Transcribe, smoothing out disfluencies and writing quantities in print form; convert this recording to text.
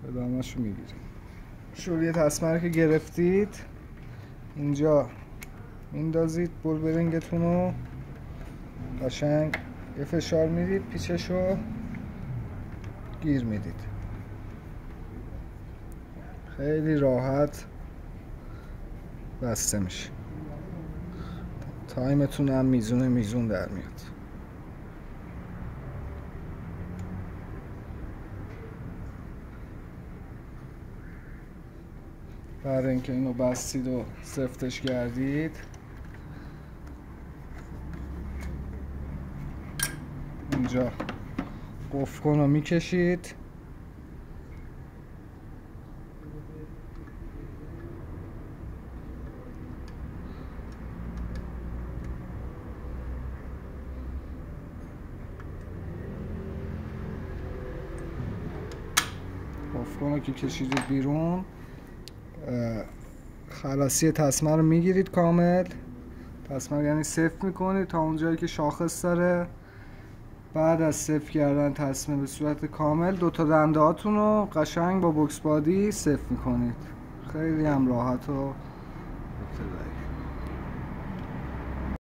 ادامه‌شو میگیریم. شوری تسمه رو که گرفتید اینجا میندازید بولبرینگتون رو قشنگ یه فشار میدید، پیچشو گیر میدید. خیلی راحت بسته میشه. تایمتون هم میزون در میاد. بعد اینکه اینو بستید و سفتش کردید اینجا قفل کن رو میکشید. قفل کن رو که کشیدید بیرون، خلاصی تسمه رو میگیرید کامل. تسمه یعنی صفر میکنید تا اونجایی که شاخص داره. بعد از صفر کردن تسمه به صورت کامل دوتا دنده هاتون رو قشنگ با بوکس بادی صفر میکنید. خیلی هم راحت و ابتدایی.